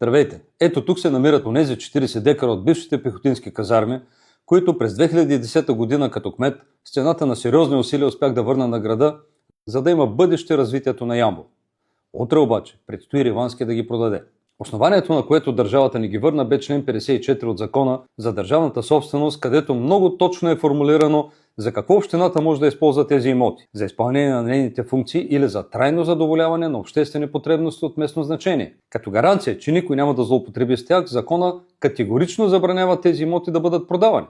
Здравейте! Ето тук се намират онези 40 декара от бившите пехотински казарми, които през 2010 година като кмет с цената на сериозни усилия успях да върна на града, за да има бъдеще развитието на Ямбол. Утре обаче предстои Ривански да ги продаде. Основанието, на което държавата ни ги върна, бе член 54 от закона за държавната собственост, където много точно е формулирано за какво общината може да използва тези имоти. За изпълнение на нейните функции или за трайно задоволяване на обществени потребности от местно значение. Като гаранция, че никой няма да злоупотреби с тях, закона категорично забранява тези имоти да бъдат продавани.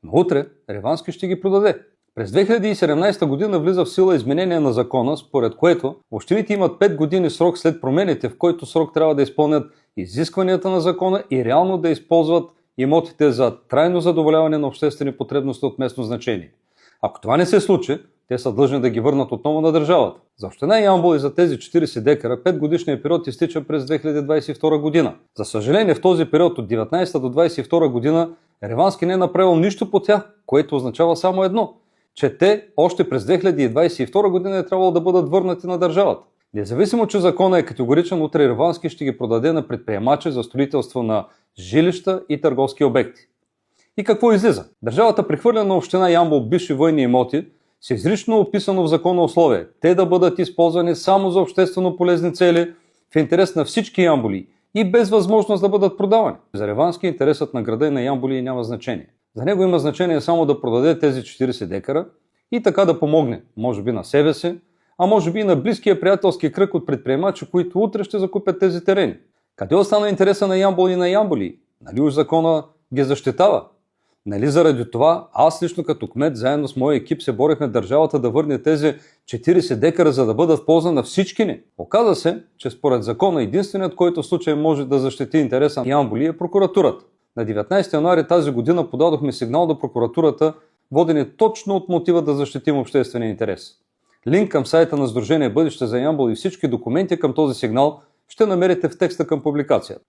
Но утре Ривански ще ги продаде. През 2017 година влиза в сила изменение на закона, според което общините имат 5 години срок след промените, в който срок трябва да изпълнят изискванията на закона и реално да използват имотите за трайно задоволяване на обществени потребности от местно значение. Ако това не се случи, те са длъжни да ги върнат отново на държавата. За община Ямбол и за тези 40 декара 5-годишният период изтича през 2022 година. За съжаление, в този период от 19 до 22 година Ривански не е направил нищо по тях, което означава само едно – че те още през 2022 година е трябвало да бъдат върнати на държавата. Независимо, че законът е категоричен, утре Ривански ще ги продаде на предприемачи за строителство на жилища и търговски обекти. И какво излиза? Държавата прехвърля на община Ямбол бивши военни имоти с изрично описано в закона условие те да бъдат използвани само за обществено полезни цели в интерес на всички ямболи и без възможност да бъдат продавани. За Ривански интересът на града и на ямболи няма значение. За него има значение само да продаде тези 40 декара и така да помогне, може би на себе си, а може би и на близкия приятелски кръг от предприемачи, които утре ще закупят тези терени. Къде остана интереса на Ямбол и на ямболи? Нали уж закона ги защитава? Нали заради това аз лично като кмет заедно с моя екип се борихме държавата да върне тези 40 декара, за да бъдат в полза на всички ни? Оказа се, че според закона единственият, който в случай може да защити интереса на ямболи е прокуратурата. На 19 януари тази година подадохме сигнал до прокуратурата, водени точно от мотива да защитим обществения интерес. Линк към сайта на Сдружение Бъдеще за Ямбол и всички документи към този сигнал ще намерите в текста към публикацията.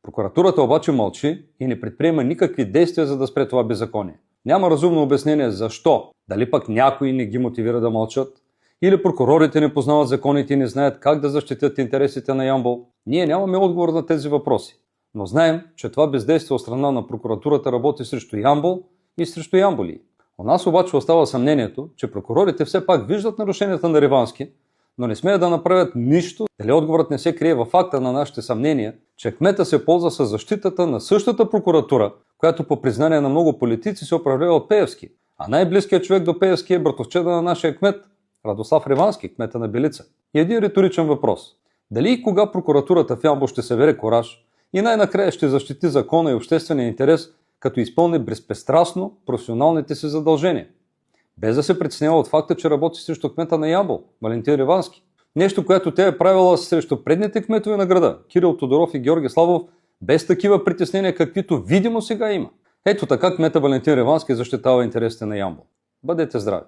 Прокуратурата обаче мълчи и не предприема никакви действия, за да спре това беззаконие. Няма разумно обяснение защо. Дали пък някой не ги мотивира да мълчат? Или прокурорите не познават законите и не знаят как да защитят интересите на Ямбол? Ние нямаме отговор на тези въпроси. Но знаем, че това бездействие от страна на прокуратурата работи срещу Ямбол и срещу ямболи. У нас обаче остава съмнението, че прокурорите все пак виждат нарушенията на Ривански, но не смеят да направят нищо, дали отговорът не се крие във факта на нашите съмнения, че кмета се ползва с защитата на същата прокуратура, която по признание на много политици се управлява от Пеевски. А най-близкият човек до Пеевски е братовчеда на нашия кмет, Радослав Ривански, кмета на Белица. И един риторичен въпрос. Дали и кога прокуратурата в Ямбол ще събере кураж и най-накрая ще защити закона и обществения интерес, като изпълни безпристрастно професионалните си задължения, без да се притеснява от факта, че работи срещу кмета на Ямбол, Валентин Ривански. Нещо, което тя е правила срещу предните кметове на града, Кирил Тодоров и Георги Славов, без такива притеснения, каквито видимо сега има. Ето така кмета Валентин Ривански защитава интересите на Ямбол. Бъдете здрави!